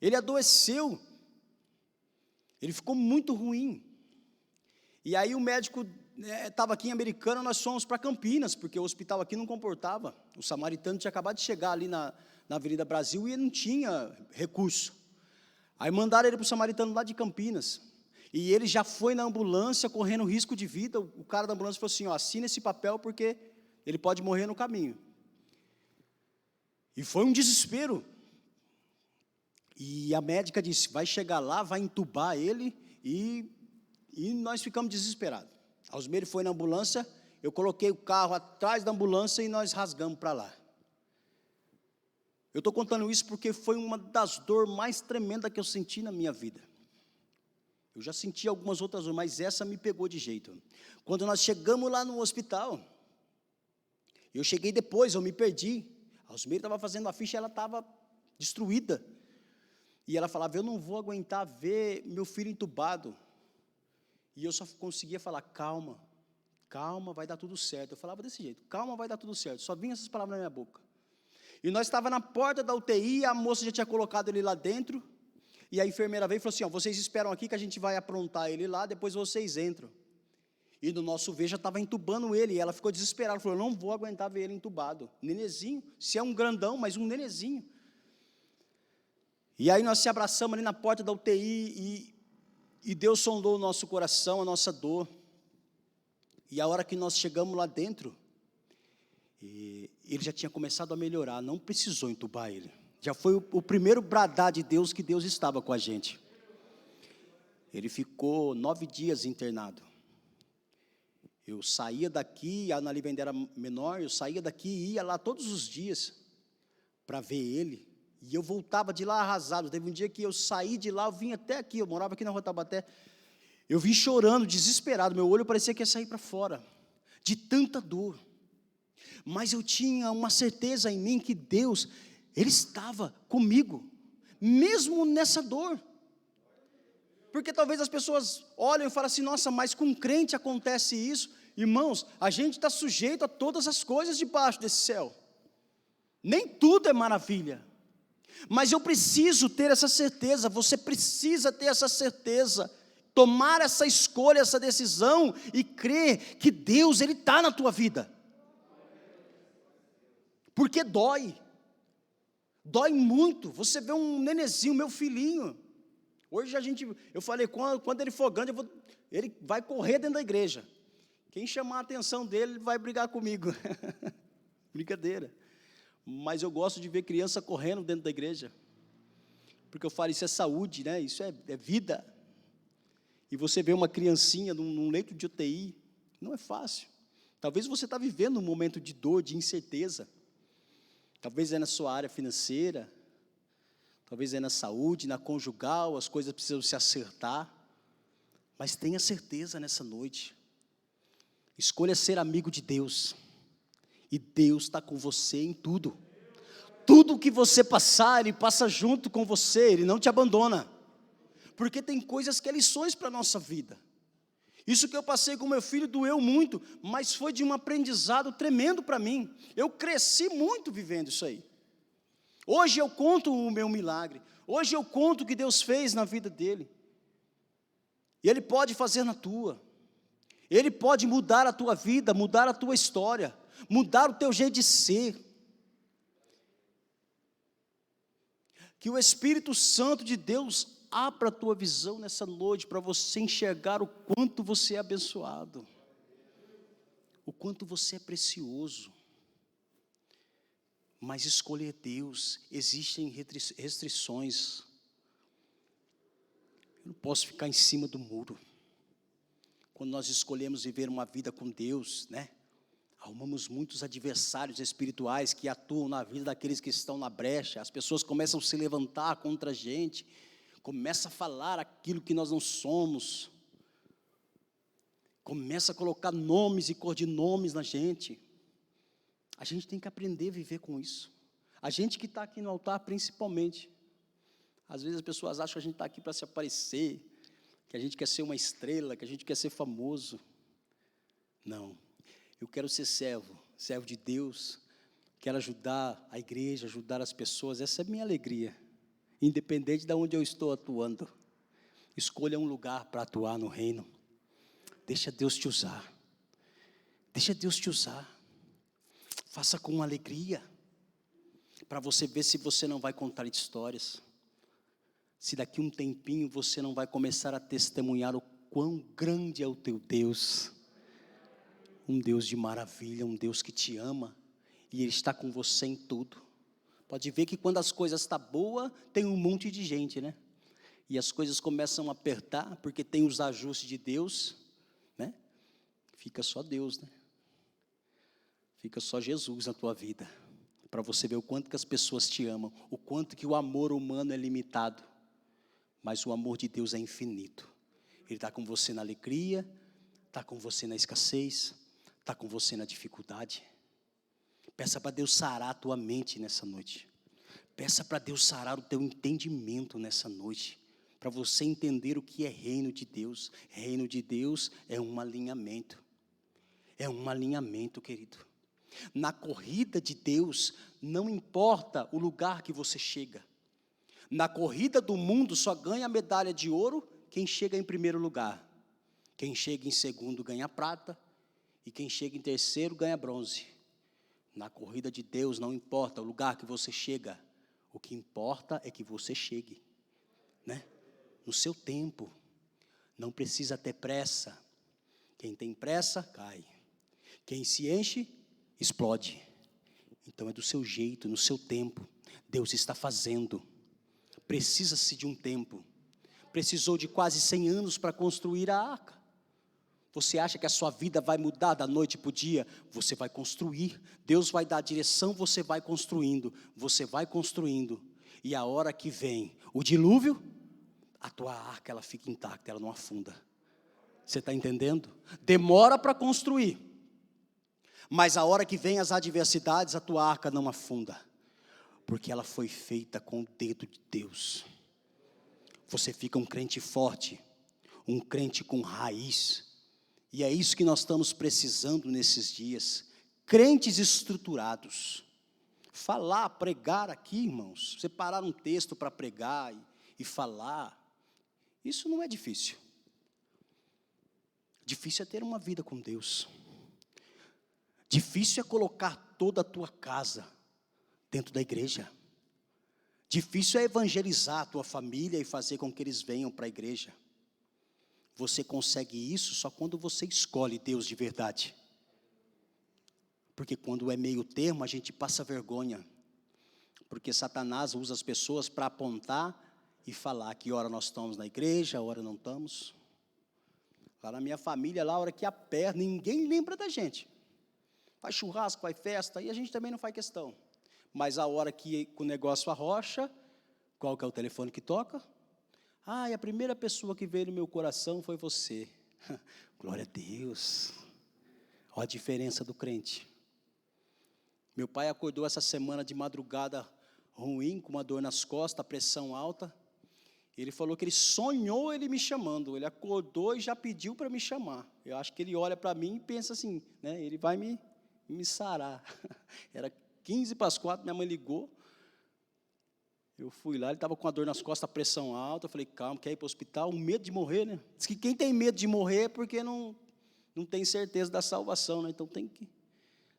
Speaker 1: Ele adoeceu, ele ficou muito ruim, E aí o médico estava aqui em Americana, nós fomos para Campinas, porque o hospital aqui não comportava. O samaritano tinha acabado de chegar ali na Avenida Brasil e não tinha recurso. Aí mandaram ele para o samaritano lá de Campinas. E ele já foi na ambulância, correndo risco de vida. O cara da ambulância falou assim, ó, assina esse papel porque ele pode morrer no caminho. E foi um desespero. E a médica disse, vai chegar lá, vai entubar ele, e nós ficamos desesperados. Osmeire foi na ambulância, eu coloquei o carro atrás da ambulância e nós rasgamos para lá. Eu estou contando isso porque foi uma das dores mais tremendas que eu senti na minha vida. Eu já senti algumas outras dores, mas essa me pegou de jeito. Quando nós chegamos lá no hospital, eu cheguei depois, eu me perdi. A Osmeire estava fazendo a ficha, ela estava destruída. E ela falava, eu não vou aguentar ver meu filho entubado. E eu só conseguia falar, calma, calma, vai dar tudo certo. Eu falava desse jeito, calma, vai dar tudo certo. Só vinham essas palavras na minha boca. E nós estávamos na porta da UTI, a moça já tinha colocado ele lá dentro, e a enfermeira veio e falou assim, ó, vocês esperam aqui que a gente vai aprontar ele lá, depois vocês entram. E no nosso ver já estava entubando ele, e ela ficou desesperada, falou, eu não vou aguentar ver ele entubado. Nenezinho, se é um grandão, mas um nenezinho. E aí nós se abraçamos ali na porta da UTI, e Deus sondou o nosso coração, a nossa dor. E a hora que nós chegamos lá dentro, ele já tinha começado a melhorar, não precisou entubar ele. Já foi o primeiro bradar de Deus que Deus estava com a gente. Ele ficou 9 dias internado. Eu saía daqui, a Ana Lívia ainda era menor, eu saía daqui e ia lá todos os dias para ver ele. E eu voltava de lá arrasado. Teve um dia que eu saí de lá, eu vim até aqui, eu morava aqui na Rua Taubaté. Eu vim chorando, desesperado, meu olho parecia que ia sair para fora, de tanta dor. Mas eu tinha uma certeza em mim que Deus, Ele estava comigo, mesmo nessa dor. Porque talvez as pessoas olhem e falem assim, nossa, mas com crente acontece isso. Irmãos, a gente está sujeito a todas as coisas debaixo desse céu. Nem tudo é maravilha. Mas eu preciso ter essa certeza, você precisa ter essa certeza, tomar essa escolha, essa decisão e crer que Deus, Ele está na tua vida. Porque dói muito, você vê um nenezinho, meu filhinho, hoje eu falei, quando ele for grande, ele vai correr dentro da igreja, quem chamar a atenção dele, ele vai brigar comigo, brincadeira, mas eu gosto de ver criança correndo dentro da igreja, porque eu falo, isso é saúde, né? Isso é vida, e você vê uma criancinha num leito de UTI, não é fácil, talvez você está vivendo um momento de dor, de incerteza, talvez é na sua área financeira, talvez é na saúde, na conjugal, as coisas precisam se acertar, mas tenha certeza nessa noite, escolha ser amigo de Deus, e Deus está com você em tudo, tudo que você passar, Ele passa junto com você, Ele não te abandona, porque tem coisas que é lições para a nossa vida, isso que eu passei com meu filho doeu muito, mas foi de um aprendizado tremendo para mim, eu cresci muito vivendo isso aí, hoje eu conto o meu milagre, hoje eu conto o que Deus fez na vida dele, e Ele pode fazer na tua, Ele pode mudar a tua vida, mudar a tua história, mudar o teu jeito de ser, que o Espírito Santo de Deus abra a tua visão nessa noite, para você enxergar o quanto você é abençoado, o quanto você é precioso, mas escolher Deus, existem restrições, eu não posso ficar em cima do muro, quando nós escolhemos viver uma vida com Deus, né? Arrumamos muitos adversários espirituais que atuam na vida daqueles que estão na brecha, as pessoas começam a se levantar contra a gente, começa a falar aquilo que nós não somos, começa a colocar nomes e codinomes na gente, a gente tem que aprender a viver com isso, a gente que está aqui no altar principalmente, às vezes as pessoas acham que a gente está aqui para se aparecer, que a gente quer ser uma estrela, que a gente quer ser famoso, não, eu quero ser servo de Deus, quero ajudar a igreja, ajudar as pessoas, essa é a minha alegria, independente de onde eu estou atuando, escolha um lugar para atuar no reino, Deixa Deus te usar. Deixa Deus te usar. Faça com alegria, para você ver se você não vai contar histórias. Se daqui um tempinho você não vai começar a testemunhar o quão grande é o teu Deus. Um Deus de maravilha, um Deus que te ama, e Ele está com você em tudo. Pode ver que quando as coisas estão boas, tem um monte de gente, né? E as coisas começam a apertar, porque tem os ajustes de Deus, né? Fica só Deus, né? Fica só Jesus na tua vida, para você ver o quanto que as pessoas te amam, o quanto que o amor humano é limitado, mas o amor de Deus é infinito. Ele está com você na alegria, está com você na escassez, está com você na dificuldade. Peça para Deus sarar a tua mente nessa noite. Peça para Deus sarar o teu entendimento nessa noite, para você entender o que é reino de Deus. Reino de Deus é um alinhamento. É um alinhamento, querido. Na corrida de Deus, não importa o lugar que você chega. Na corrida do mundo, só ganha a medalha de ouro quem chega em primeiro lugar. Quem chega em segundo ganha prata, e quem chega em terceiro ganha bronze. Na corrida de Deus, não importa o lugar que você chega, o que importa é que você chegue, né? No seu tempo. Não precisa ter pressa. Quem tem pressa, cai. Quem se enche, explode. Então é do seu jeito, no seu tempo. Deus está fazendo. Precisa-se de um tempo. Precisou de quase 100 anos para construir a arca. Você acha que a sua vida vai mudar da noite para o dia? Você vai construir. Deus vai dar a direção, você vai construindo. Você vai construindo. E a hora que vem o dilúvio, a tua arca ela fica intacta, ela não afunda. Você está entendendo? Demora para construir. Mas a hora que vem as adversidades, a tua arca não afunda. Porque ela foi feita com o dedo de Deus. Você fica um crente forte, um crente com raiz. E é isso que nós estamos precisando nesses dias. Crentes estruturados. Falar, pregar aqui, irmãos. Separar um texto para pregar e falar. Isso não é difícil. Difícil é ter uma vida com Deus. Difícil é colocar toda a tua casa dentro da igreja. Difícil é evangelizar a tua família e fazer com que eles venham para a igreja. Você consegue isso só quando você escolhe Deus de verdade. Porque quando é meio termo, a gente passa vergonha. Porque Satanás usa as pessoas para apontar e falar que hora nós estamos na igreja, hora não estamos. Lá na minha família, lá a hora que aperta, ninguém lembra da gente. Faz churrasco, faz festa, e a gente também não faz questão. Mas a hora que o negócio arrocha, qual que é o telefone que toca? Ah, e a primeira pessoa que veio no meu coração foi você. Glória a Deus. Olha a diferença do crente. Meu pai acordou essa semana de madrugada ruim, com uma dor nas costas, a pressão alta. Ele falou que ele sonhou ele me chamando. Ele acordou e já pediu para me chamar. Eu acho que ele olha para mim e pensa assim, né? Ele vai me sarar. Era 15 para as 4, minha mãe ligou. Eu fui lá, ele estava com a dor nas costas, a pressão alta. Eu falei, calma, quer ir para o hospital? Um medo de morrer, né? Diz que quem tem medo de morrer é porque não tem certeza da salvação, né? Então tem que,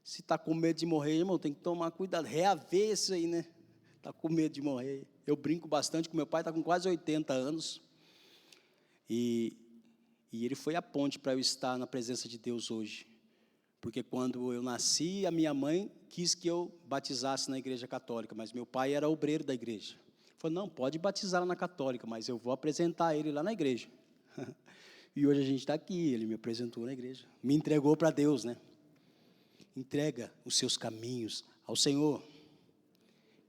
Speaker 1: se está com medo de morrer, irmão, tem que tomar cuidado, reaver isso aí, né? Está com medo de morrer. Eu brinco bastante com meu pai, está com quase 80 anos. E ele foi a ponte para eu estar na presença de Deus hoje. Porque quando eu nasci, a minha mãe quis que eu batizasse na igreja católica, mas meu pai era obreiro da igreja. Ele falou, não, pode batizar na católica, mas eu vou apresentar ele lá na igreja. E hoje a gente está aqui, ele me apresentou na igreja. Me entregou para Deus, né? Entrega os seus caminhos ao Senhor.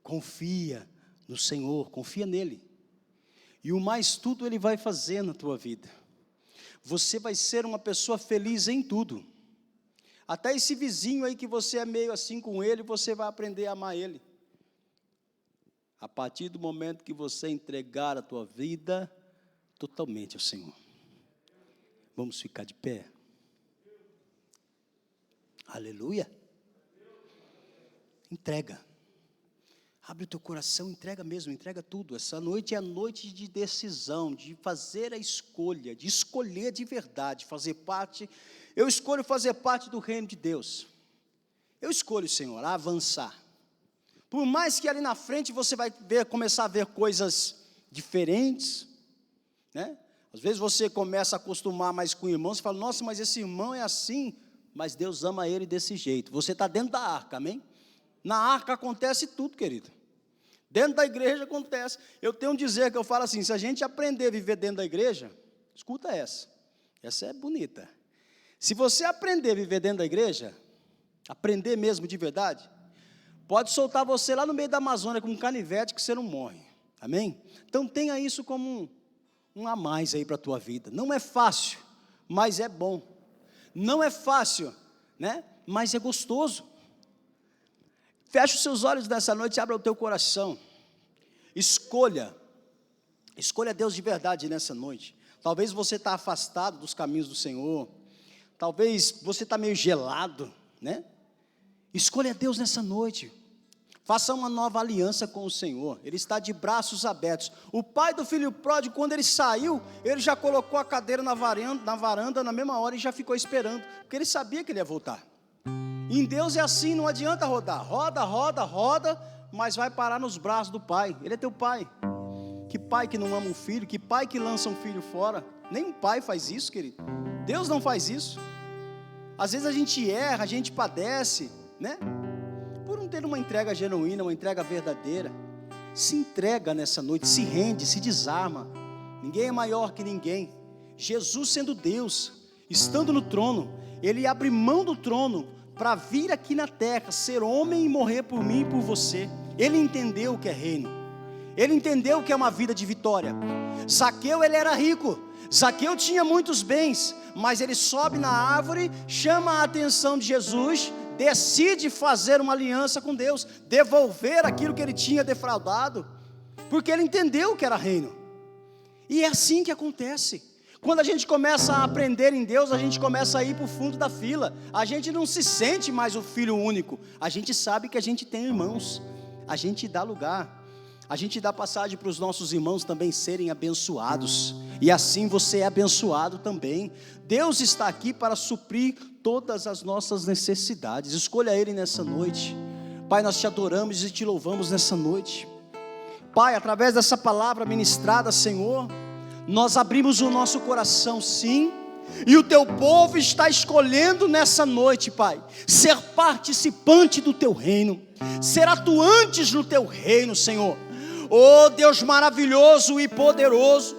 Speaker 1: Confia no Senhor, confia nele. E o mais tudo ele vai fazer na tua vida. Você vai ser uma pessoa feliz em tudo. Até esse vizinho aí que você é meio assim com ele, você vai aprender a amar ele. A partir do momento que você entregar a tua vida totalmente ao Senhor. Vamos ficar de pé. Aleluia. Entrega. Abre o teu coração, entrega mesmo, entrega tudo. Essa noite é a noite de decisão, de fazer a escolha, de escolher de verdade, fazer parte. Eu escolho fazer parte do reino de Deus. Eu escolho, Senhor, avançar. Por mais que ali na frente você vai começar a ver coisas diferentes, né? Às vezes você começa a acostumar mais com o irmão, você fala, nossa, mas esse irmão é assim, mas Deus ama ele desse jeito. Você está dentro da arca, amém? Na arca acontece tudo, querido. Dentro da igreja acontece. Eu tenho um dizer que eu falo assim, se a gente aprender a viver dentro da igreja, escuta essa é bonita. Se você aprender a viver dentro da igreja, aprender mesmo de verdade, pode soltar você lá no meio da Amazônia com um canivete que você não morre, amém? Então tenha isso como um a mais aí para a tua vida. Não é fácil, mas é bom. Não é fácil, né? Mas é gostoso. Feche os seus olhos nessa noite e abra o teu coração. Escolha Deus de verdade nessa noite. Talvez você está afastado dos caminhos do Senhor. Talvez você está meio gelado, né? Escolha Deus nessa noite. Faça uma nova aliança com o Senhor. Ele está de braços abertos. O pai do filho pródigo, quando ele saiu, ele já colocou a cadeira na varanda na mesma hora e já ficou esperando, porque ele sabia que ele ia voltar. Em Deus é assim, não adianta rodar. Roda, mas vai parar nos braços do pai. Ele é teu pai. Que pai que não ama um filho? Que pai que lança um filho fora? Nem um pai faz isso, querido. Deus não faz isso. Às vezes a gente erra, a gente padece, né? Por não ter uma entrega genuína, uma entrega verdadeira. Se entrega nessa noite, se rende, se desarma. Ninguém é maior que ninguém. Jesus sendo Deus, estando no trono, Ele abre mão do trono para vir aqui na terra, ser homem e morrer por mim e por você. Ele entendeu o que é reino. Ele entendeu o que é uma vida de vitória. Zaqueu, ele era rico. Zaqueu tinha muitos bens, mas ele sobe na árvore, chama a atenção de Jesus, decide fazer uma aliança com Deus, devolver aquilo que ele tinha defraudado, porque ele entendeu o que era reino. E é assim que acontece. Quando a gente começa a aprender em Deus, a gente começa a ir para o fundo da fila. A gente não se sente mais o filho único. A gente sabe que a gente tem irmãos. A gente dá lugar. A gente dá passagem para os nossos irmãos também serem abençoados. E assim você é abençoado também. Deus está aqui para suprir todas as nossas necessidades. Escolha Ele nessa noite. Pai, nós te adoramos e te louvamos nessa noite. Pai, através dessa palavra ministrada, Senhor, nós abrimos o nosso coração, sim, e o teu povo está escolhendo nessa noite, Pai, ser participante do teu reino, ser atuantes no teu reino, Senhor. Oh Deus maravilhoso e poderoso,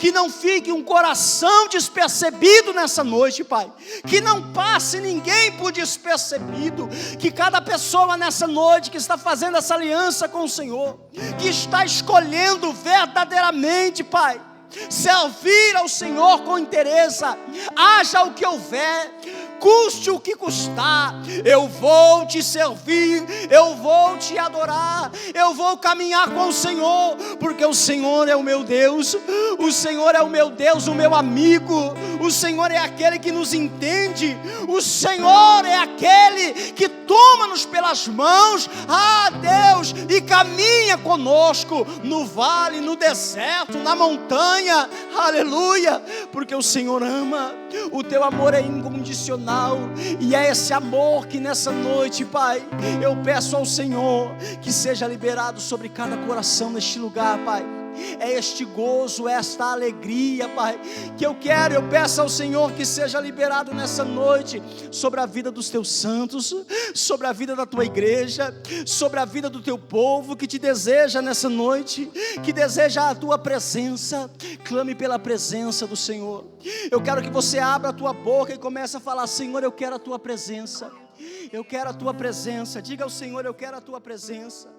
Speaker 1: que não fique um coração despercebido nessa noite, Pai, que não passe ninguém por despercebido, que cada pessoa nessa noite que está fazendo essa aliança com o Senhor, que está escolhendo verdadeiramente, Pai, servir ao Senhor com interesse, haja o que houver, custe o que custar, eu vou te servir, eu vou te adorar, eu vou caminhar com o Senhor, porque o Senhor é o meu Deus, o Senhor é o meu Deus, o meu amigo, o Senhor é aquele que nos entende, o Senhor é aquele que toma-nos pelas mãos, Deus, e caminha conosco, no vale, no deserto, na montanha, aleluia, porque o Senhor ama, o teu amor é incondicional, e é esse amor que nessa noite, Pai, eu peço ao Senhor, que seja liberado sobre cada coração neste lugar, Pai. É este gozo, esta alegria, Pai, que eu peço ao Senhor que seja liberado nessa noite, sobre a vida dos teus santos, sobre a vida da tua igreja, sobre a vida do teu povo, que te deseja nessa noite, que deseja a tua presença. Clame pela presença do Senhor. Eu quero que você abra a tua boca e comece a falar: Senhor, eu quero a tua presença, eu quero a tua presença. Diga ao Senhor: eu quero a tua presença,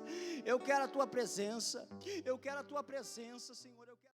Speaker 1: eu quero a tua presença, eu quero a tua presença, Senhor, eu quero...